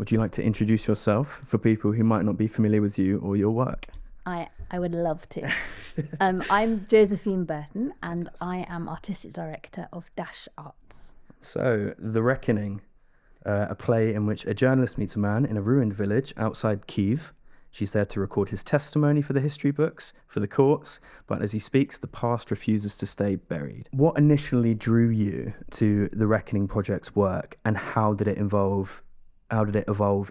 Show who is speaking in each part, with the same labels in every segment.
Speaker 1: would you like to introduce yourself for people who might not be familiar with you or your work?
Speaker 2: I would love to. I'm Josephine Burton, and I am Artistic Director of Dash Arts.
Speaker 1: So, The Reckoning, a play in which a journalist meets a man in a ruined village outside Kyiv. She's there to record his testimony for the history books, for the courts, but as he speaks, the past refuses to stay buried. What initially drew you to the Reckoning project's work, and how did it evolve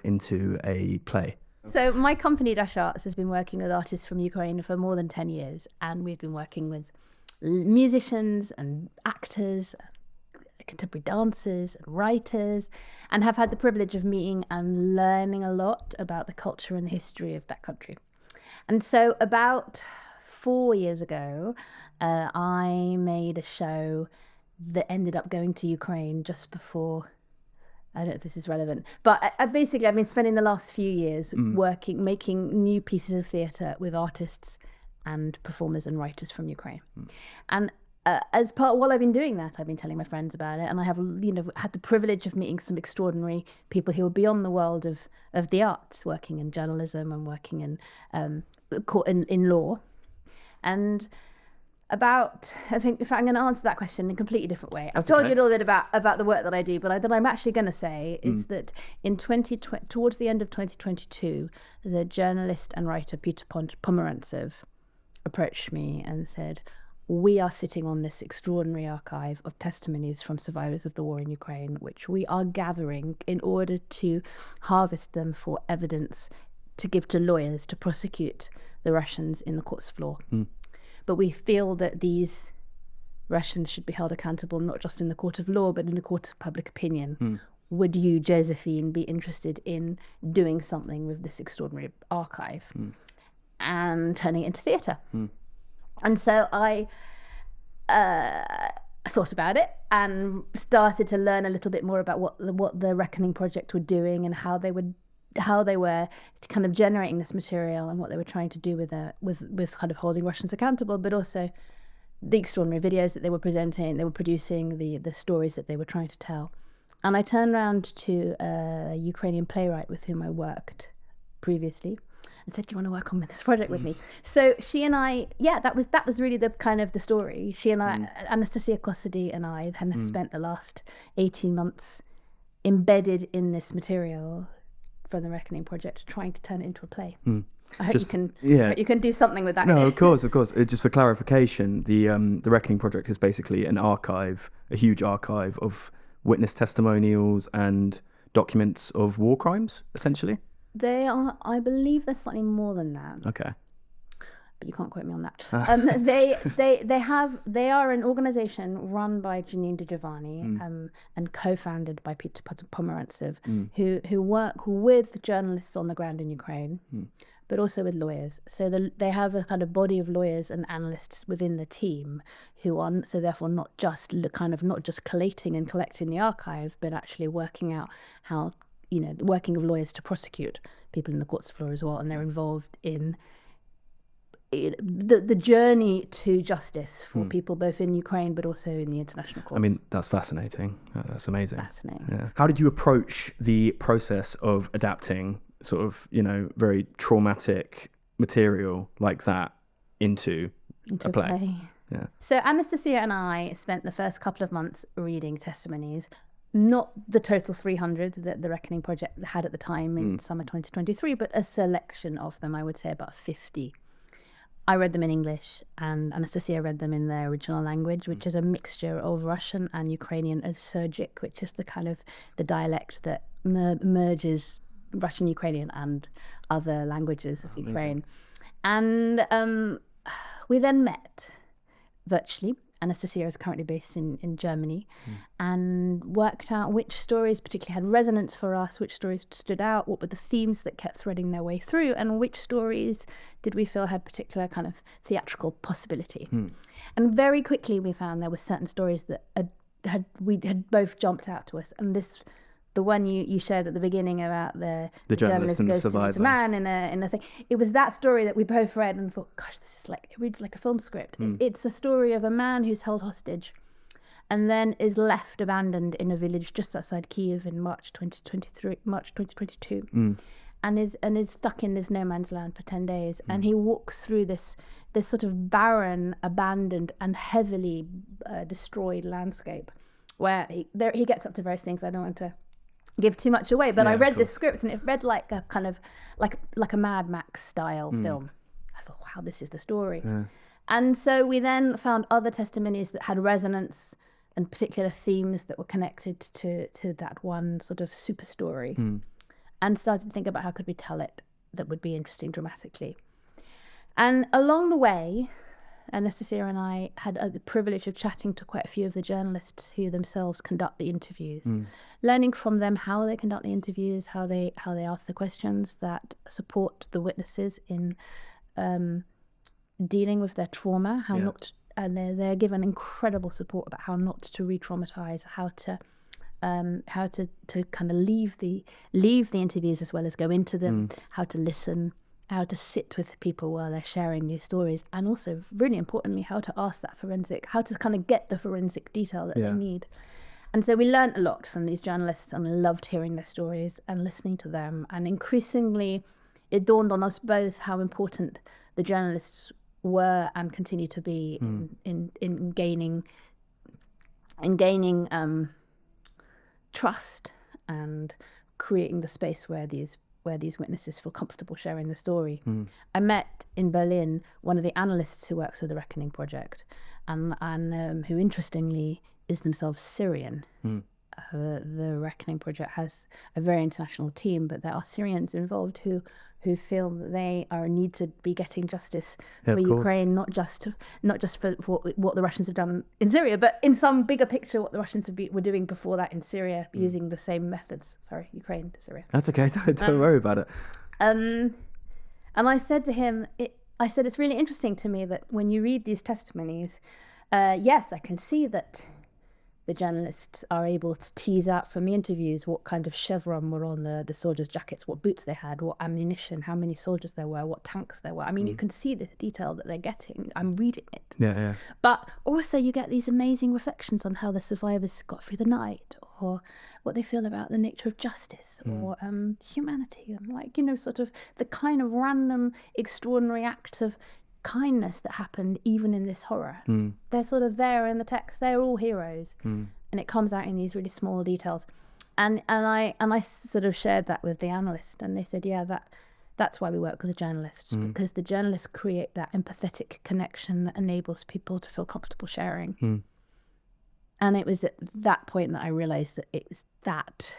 Speaker 1: into a play?
Speaker 2: So my company, Dash Arts, has been working with artists from Ukraine for more than 10 years, and we've been working with musicians and actors, contemporary dancers and writers, and have had the privilege of meeting and learning a lot about the culture and the history of that country. And so about 4 years ago, I made a show that ended up going to Ukraine just before... I don't know if this is relevant, but I've been spending the last few years making new pieces of theatre with artists and performers and writers from Ukraine. And as part, while I've been doing that, I've been telling my friends about it, and I have, had the privilege of meeting some extraordinary people who are beyond the world of the arts, working in journalism and working in law. And I think if I'm going to answer that question in a completely different way, I've told you a little bit about the work that I do, but that I'm actually going to say is that towards the end of 2022, the journalist and writer Peter Pomerantsev approached me and said, we are sitting on this extraordinary archive of testimonies from survivors of the war in Ukraine, which we are gathering in order to harvest them for evidence to give to lawyers to prosecute the Russians in the courts of law. But we feel that these Russians should be held accountable not just in the court of law, but in the court of public opinion. Would you, Josephine, be interested in doing something with this extraordinary archive and turning it into theatre? And so I thought about it and started to learn a little bit more about what the Reckoning project were doing and how they were kind of generating this material and what they were trying to do with kind of holding Russians accountable, but also the extraordinary videos that they were producing, the stories that they were trying to tell. And I turned around to a Ukrainian playwright with whom I worked previously and said, do you want to work on this project with me? So she and I, that was really the kind of the story. She and I, Anastasia Kosady and I, have spent the last 18 months embedded in this material from the Reckoning project, trying to turn it into a play. I hope you can do something with that.
Speaker 1: No, of course. Just for clarification, the Reckoning project is basically an archive, a huge archive of witness testimonials and documents of war crimes, essentially.
Speaker 2: They are, I believe, they're slightly more than that.
Speaker 1: Okay.
Speaker 2: But you can't quote me on that. They are an organisation run by Janine de Giovanni and co-founded by Peter Pomerantsev, who work with journalists on the ground in Ukraine, but also with lawyers. So they have a kind of body of lawyers and analysts within the team who are so therefore not just collating and collecting the archive, but actually working out how the working of lawyers to prosecute people in the courts of law as well, and they're involved in the journey to justice for people both in Ukraine but also in the international courts.
Speaker 1: I mean, that's fascinating. That's amazing.
Speaker 2: Fascinating.
Speaker 1: Yeah. How did you approach the process of adapting sort of, very traumatic material like that into a play? Yeah.
Speaker 2: So Anastasia and I spent the first couple of months reading testimonies, not the total 300 that the Reckoning project had at the time in summer 2023, but a selection of them, I would say about 50. I read them in English and Anastasia read them in their original language, which is a mixture of Russian and Ukrainian and Surgic, which is the kind of the dialect that merges Russian, Ukrainian and other languages of Ukraine. And we then met virtually. Anastasia is currently based in Germany, and worked out which stories particularly had resonance for us, which stories stood out, what were the themes that kept threading their way through, and which stories did we feel had particular kind of theatrical possibility. And very quickly we found there were certain stories that had both jumped out to us, and the one you shared at the beginning about the journalist
Speaker 1: and
Speaker 2: goes
Speaker 1: the survivor.
Speaker 2: to meet a man in a thing. It was that story that we both read and thought, gosh, it reads like a film script. It's a story of a man who's held hostage and then is left abandoned in a village just outside Kiev in March 2022, and is stuck in this no man's land for 10 days. And he walks through this sort of barren, abandoned, and heavily destroyed landscape, where he gets up to various things. I don't want to give too much away, but I read this script, and it read like a kind of like a Mad Max style film. I thought, wow, this is the story. And so we then found other testimonies that had resonance and particular themes that were connected to that one sort of super story, and started to think about how could we tell it that would be interesting dramatically. And along the way, Anastasia and I had the privilege of chatting to quite a few of the journalists who themselves conduct the interviews, learning from them how they conduct the interviews, how they ask the questions that support the witnesses in dealing with their trauma, how not to, and they're given incredible support about how not to re-traumatize, how to kind of leave the interviews as well as go into them, how to listen, how to sit with people while they're sharing these stories, and also, really importantly, how to ask that forensic, how to kind of get the forensic detail that they need. And so we learned a lot from these journalists, and I loved hearing their stories and listening to them. And increasingly, it dawned on us both how important the journalists were and continue to be in gaining trust and creating the space where these witnesses feel comfortable sharing the story. I met in Berlin one of the analysts who works with the Reckoning Project, and who interestingly is themselves Syrian. The Reckoning Project has a very international team, but there are Syrians involved who feel that they need to be getting justice for Ukraine, not just for what the Russians have done in Syria, but in some bigger picture what the Russians were doing before that in Syria, using the same methods. Sorry, Ukraine to Syria.
Speaker 1: That's okay. Don't worry about it.
Speaker 2: And I said to him, it's really interesting to me that when you read these testimonies, yes, I can see that the journalists are able to tease out from the interviews what kind of chevron were on the soldiers' jackets, what boots they had, what ammunition, how many soldiers there were, what tanks there were. I mean, you can see the detail that they're getting. I'm reading it.
Speaker 1: Yeah.
Speaker 2: But also you get these amazing reflections on how the survivors got through the night, or what they feel about the nature of justice, or humanity, and sort of the kind of random, extraordinary acts of kindness that happened even in this horror. They're sort of there in the text. They're all heroes, and it comes out in these really small details. And I sort of shared that with the analyst, and they said, that's why we work with the journalists, because the journalists create that empathetic connection that enables people to feel comfortable sharing. And it was at that point that I realized that it was that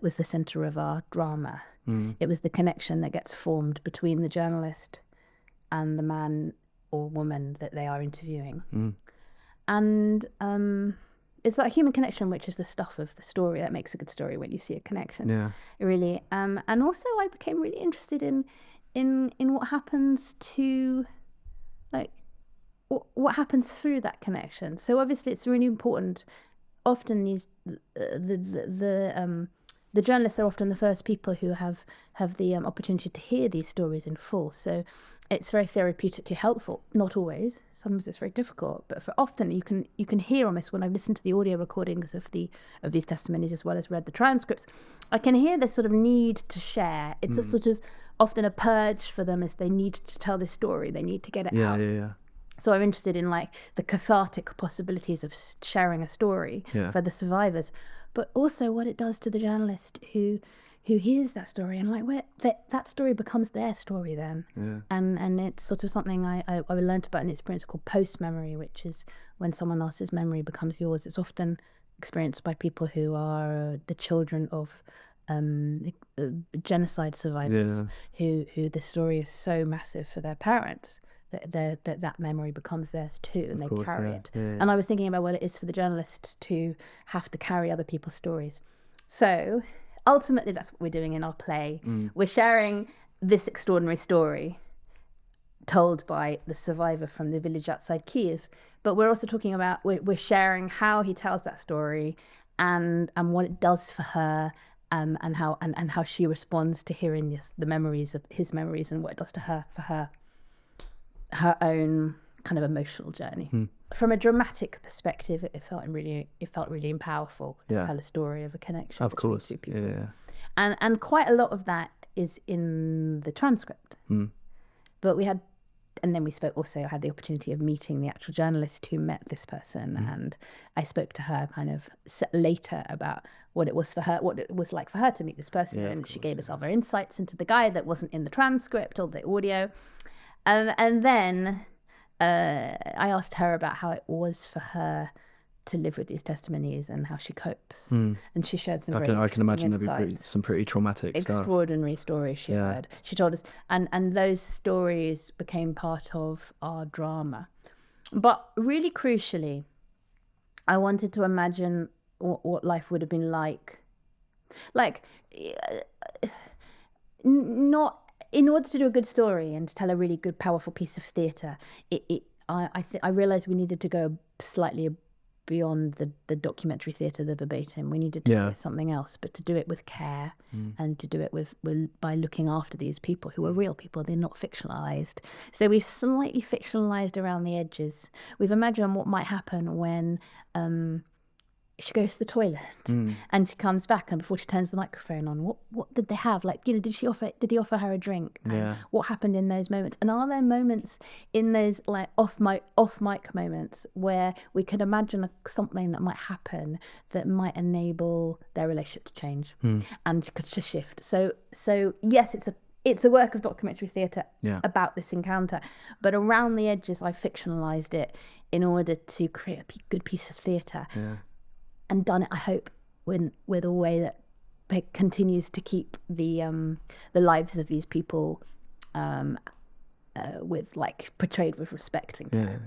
Speaker 2: was the center of our drama. It was the connection that gets formed between the journalist and the man or woman that they are interviewing. And it's that human connection which is the stuff of the story that makes a good story, when you see a connection. Really. And also I became really interested in what happens to, what happens through that connection. So obviously it's really important. Often the journalists are often the first people who have the opportunity to hear these stories in full. So it's very therapeutically helpful. Not always. Sometimes it's very difficult. But for often you can hear almost, when I've listened to the audio recordings of these testimonies as well as read the transcripts, I can hear this sort of need to share. It's a sort of often a purge for them, as they need to tell this story. They need to get it out.
Speaker 1: Yeah.
Speaker 2: So I'm interested in the cathartic possibilities of sharing a story for the survivors, but also what it does to the journalist who hears that story, and where that story becomes their story then. And it's sort of something I learned about in experience called post-memory, which is when someone else's memory becomes yours. It's often experienced by people who are the children of genocide survivors, who the story is so massive for their parents that memory becomes theirs too, and they carry it. And I was thinking about what it is for the journalist to have to carry other people's stories. So ultimately that's what we're doing in our play. We're sharing this extraordinary story told by the survivor from the village outside Kiev, but we're also talking about, we're sharing how he tells that story, and what it does for her, and how she responds to hearing the memories of his memories, and what it does to her, for her own kind of emotional journey. From a dramatic perspective, it felt really powerful to tell a story of a connection between two people. And quite a lot of that is in the transcript. But then we spoke also, I had the opportunity of meeting the actual journalist who met this person, and I spoke to her kind of later about what it was like for her to meet this person, and she gave us other insights into the guy that wasn't in the transcript or the audio. And then I asked her about how it was for her to live with these testimonies and how she copes. And she shared some I can imagine there'd be
Speaker 1: some pretty traumatic
Speaker 2: extraordinary stories she heard. She told us, and those stories became part of our drama. But really crucially, I wanted to imagine what life would have been like. Not in order to do a good story and to tell a really good, powerful piece of theatre. I realised we needed to go slightly beyond the documentary theatre, the verbatim. We needed to do something else, but to do it with care and to do it with by looking after these people who are real people. They're not fictionalized. So we've slightly fictionalized around the edges. We've imagined what might happen when she goes to the toilet and she comes back, and before she turns the microphone on, what did they have? Like, did he offer her a drink? And what happened in those moments? And are there moments in those like off mic moments where we could imagine something that might happen that might enable their relationship to change and to shift? So yes, it's a work of documentary theatre about this encounter, but around the edges I fictionalized it in order to create a good piece of theatre. And done it, I hope, with a way that continues to keep the lives of these people portrayed with respect and care.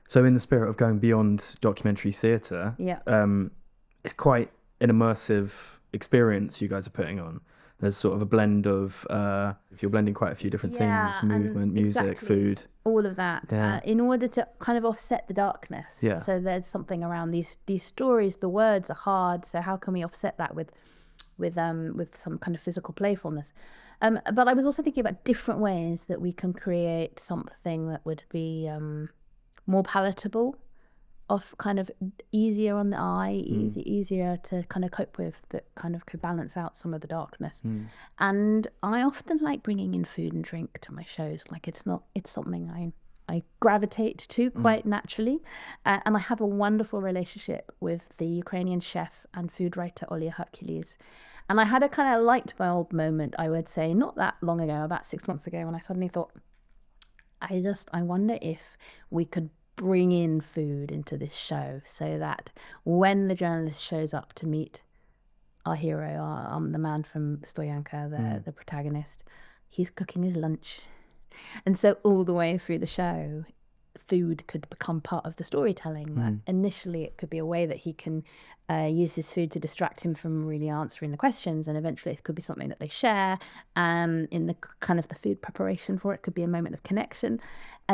Speaker 1: So in the spirit of going beyond documentary theatre, it's quite an immersive experience you guys are putting on. There's sort of a blend of, if you're blending quite a few different things, movement, music, food.
Speaker 2: All of that, in order to kind of offset the darkness. So there's something around these stories, the words are hard, so how can we offset that with some kind of physical playfulness? But I was also thinking about different ways that we can create something that would be more palatable, of kind of easier on the eye, easier to kind of cope with, that kind of could balance out some of the darkness. And I often like bringing in food and drink to my shows. Like it's something I gravitate to quite naturally. And I have a wonderful relationship with the Ukrainian chef and food writer Olya Hercules. And I had a kind of light bulb moment, I would say, not that long ago, about 6 months ago, when I suddenly thought, I wonder if we could bring in food into this show so that when the journalist shows up to meet our hero, the man from Stoyanka, the protagonist, he's cooking his lunch. And so all the way through the show, food could become part of the storytelling. That initially it could be a way that he can use his food to distract him from really answering the questions, and eventually it could be something that they share. In the kind of the food preparation for it could be a moment of connection.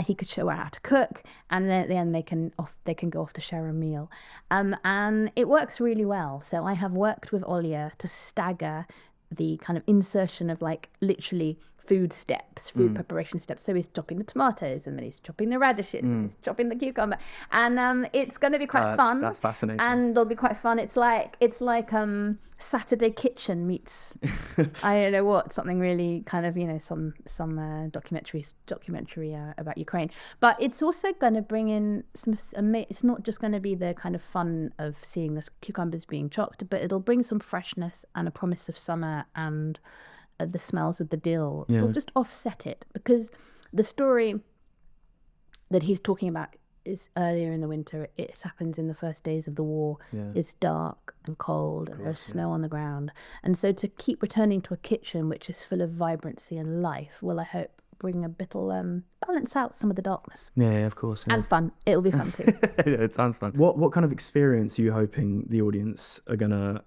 Speaker 2: He could show her how to cook, and then at the end they can go off to share a meal. And it works really well. So I have worked with Olya to stagger the kind of insertion of like literally food preparation steps. So he's chopping the tomatoes, and then he's chopping the radishes, and he's chopping the cucumber, and it's going to be quite fun.
Speaker 1: That's fascinating.
Speaker 2: And it'll be quite fun. It's like Saturday Kitchen meets I don't know what, something really kind of, some documentary about Ukraine. But it's also going to bring in it's not just going to be the kind of fun of seeing the cucumbers being chopped, but it'll bring some freshness and a promise of summer, and the smells of the dill will just offset it, because the story that he's talking about is earlier in the winter. It happens in the first days of the war. It's dark and cold, and there's snow on the ground, and so to keep returning to a kitchen which is full of vibrancy and life will, I hope, bring a bit balance out some of the darkness.
Speaker 1: Of course.
Speaker 2: And fun. It'll be fun too.
Speaker 1: It sounds fun. What kind of experience are you hoping the audience are gonna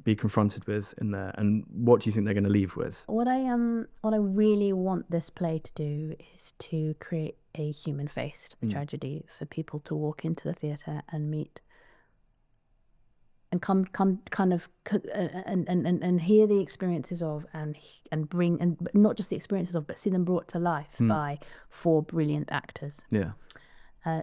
Speaker 1: be confronted with in there, and what do you think they're gonna leave with?
Speaker 2: What I really want this play to do is to create a human face to the tragedy, for people to walk into the theatre and meet come kind of and hear the experiences of and bring, and not just the experiences of, but see them brought to life by 4 brilliant actors.
Speaker 1: Yeah.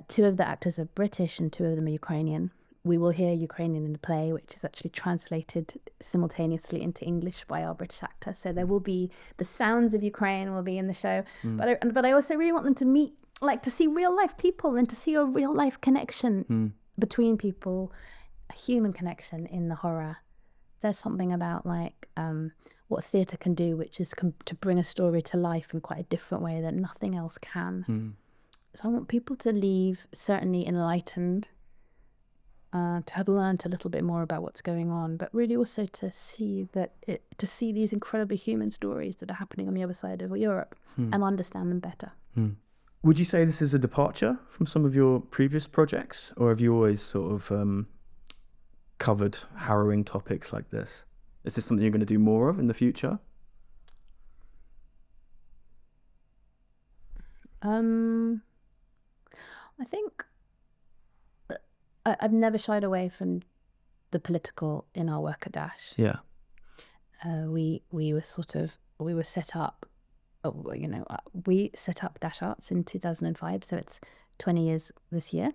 Speaker 2: 2 of the actors are British and 2 of them are Ukrainian. We will hear Ukrainian in the play, which is actually translated simultaneously into English by our British actor. So there will be the sounds of Ukraine will be in the show. But I also really want them to meet, like, to see real life people and to see a real life connection between people, a human connection in the horror. There's something about like what theatre can do, which is to bring a story to life in quite a different way that nothing else can. So I want people to leave certainly enlightened, to have learned a little bit more about what's going on, but really also to see these incredibly human stories that are happening on the other side of Europe and understand them better.
Speaker 1: Would you say this is a departure from some of your previous projects, or have you always sort of covered harrowing topics like this? Is this something you're going to do more of in the future?
Speaker 2: I think I've never shied away from the political in our work at Dash.
Speaker 1: Yeah.
Speaker 2: We were set up, we set up Dash Arts in 2005, so it's 20 years this year,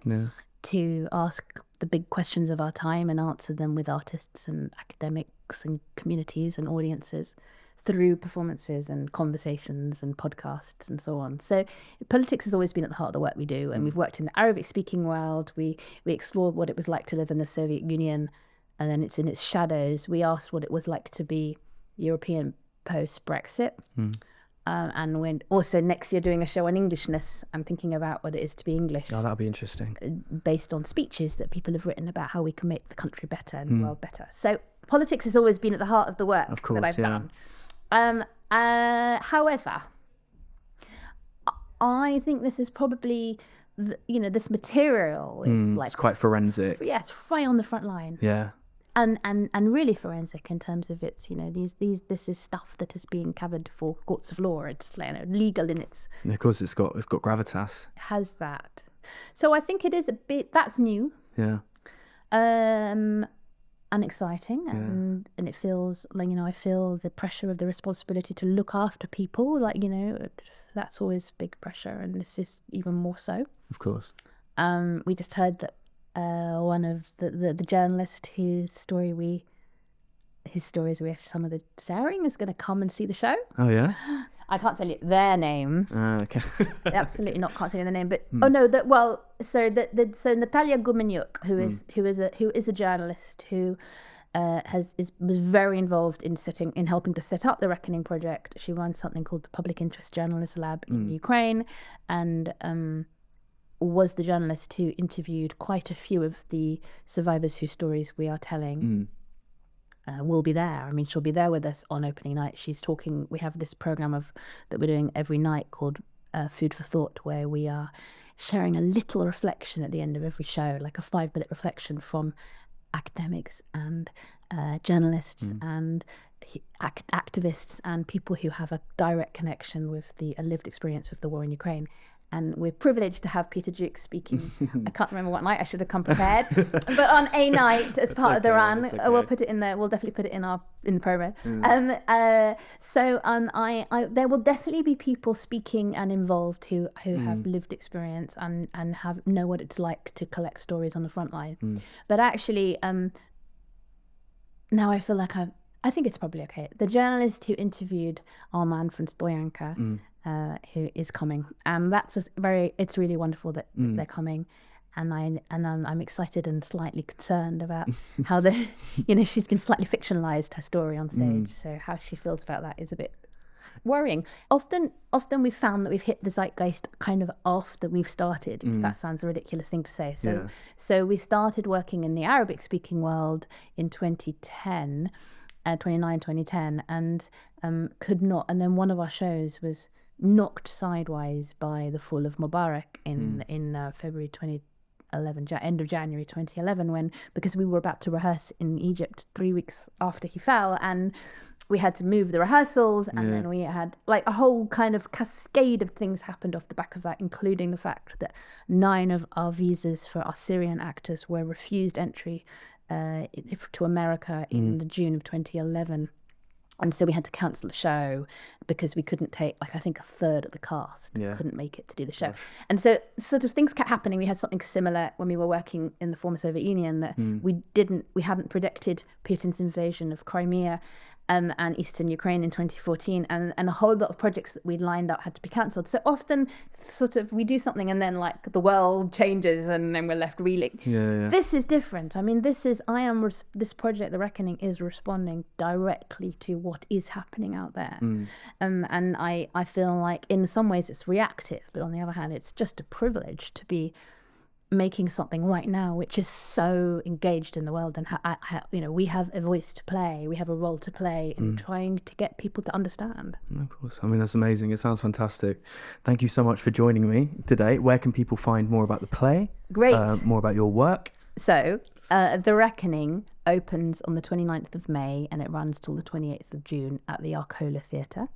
Speaker 2: to ask the big questions of our time and answer them with artists and academics and communities and audiences through performances and conversations and podcasts and so on. So politics has always been at the heart of the work we do, and we've worked in the Arabic-speaking world. We explored what it was like to live in the Soviet Union, and then it's in its shadows. We asked what it was like to be European post-Brexit. And when also next year doing a show on Englishness, I'm thinking about what it is to be English.
Speaker 1: Oh, that'll be interesting.
Speaker 2: Based on speeches that people have written about how we can make the country better and the world better. So politics has always been at the heart of the work that I've done. However, I think this is probably, this material is like...
Speaker 1: It's quite forensic.
Speaker 2: Yeah, it's right on the front line.
Speaker 1: Yeah.
Speaker 2: And really forensic in terms of its, this is stuff that is being covered for courts of law. It's legal in its...
Speaker 1: Of course, it's got gravitas.
Speaker 2: It has that. So I think it is a bit... That's new.
Speaker 1: Yeah.
Speaker 2: And exciting, and it feels like, I feel the pressure of the responsibility to look after people, like, that's always big pressure, and this is even more so.
Speaker 1: Of course.
Speaker 2: We just heard that one of the journalist whose stories we have some of the sharing is going to come and see the show.
Speaker 1: Oh yeah.
Speaker 2: I can't tell you their name.
Speaker 1: Okay.
Speaker 2: Absolutely not. Can't tell you the name. But so Natalia Gumenyuk, who is a journalist who was very involved in helping to set up the Reckoning project. She runs something called the Public Interest Journalist Lab in Ukraine, and was the journalist who interviewed quite a few of the survivors whose stories we are telling. Will be there. I mean, she'll be there with us on opening night. She's talking. We have this program that we're doing every night called Food for Thought, where we are sharing a little reflection at the end of every show, like a 5-minute reflection from academics and journalists and activists and people who have a direct connection with a lived experience with the war in Ukraine. And we're privileged to have Peter Duke speaking. I can't remember what night. I should have come prepared. But on a night, as part of the run, we'll put it in there. We'll definitely put it in the promo. There will definitely be people speaking and involved who have lived experience and know what it's like to collect stories on the front line. But actually, now I feel like I think it's probably okay. The journalist who interviewed our man from Stoyanka, who is coming, and it's really wonderful that they're coming, and I'm excited and slightly concerned about how she's been slightly fictionalized, her story on stage, so how she feels about that is a bit worrying. Often we've found that we've hit the zeitgeist kind of after we've started, if that sounds a ridiculous thing to say. So we started working in the Arabic speaking world in 2010, and could not, and then one of our shows was knocked sideways by the fall of Mubarak in February 2011, end of January 2011, because we were about to rehearse in Egypt 3 weeks after he fell, and we had to move the rehearsals, and then we had like a whole kind of cascade of things happened off the back of that, including the fact that 9 of our visas for our Syrian actors were refused entry to America in the June of 2011. And so we had to cancel the show because we couldn't take, like, I think a third of the cast couldn't make it to do the show. And so sort of things kept happening. We had something similar when we were working in the former Soviet Union, that we hadn't predicted Putin's invasion of Crimea and eastern Ukraine in 2014, and a whole lot of projects that we'd lined up had to be cancelled. So often sort of we do something and then like the world changes and then we're left reeling. This is different. I mean, this project, The Reckoning, is responding directly to what is happening out there. And I feel like in some ways it's reactive, but on the other hand, it's just a privilege to be making something right now which is so engaged in the world, and we have a voice to play, we have a role to play in trying to get people to understand.
Speaker 1: Of course. I mean, that's amazing. It sounds fantastic. Thank you so much for joining me today. Where can people find more about the play?
Speaker 2: Great.
Speaker 1: More about your work?
Speaker 2: So The Reckoning opens on the 29th of May and it runs till the 28th of June at the Arcola Theatre,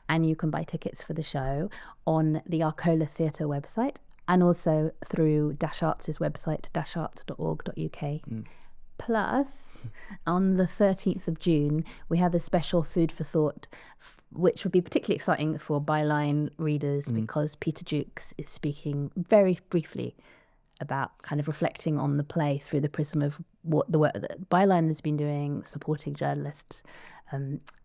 Speaker 2: and you can buy tickets for the show on the Arcola Theatre website, and also through Dash Arts' website, dasharts.org.uk. Plus, on the 13th of June, we have a special Food for Thought, which would be particularly exciting for Byline readers because Peter Jukes is speaking very briefly about kind of reflecting on the play through the prism of what the work that Byline has been doing, supporting journalists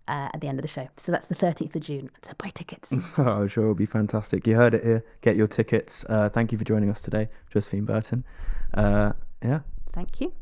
Speaker 2: at the end of the show. So that's the 13th of June. So buy tickets.
Speaker 1: Oh, I'm sure it'll be fantastic. You heard it here. Get your tickets. Thank you for joining us today, Josephine Burton.
Speaker 2: Thank you.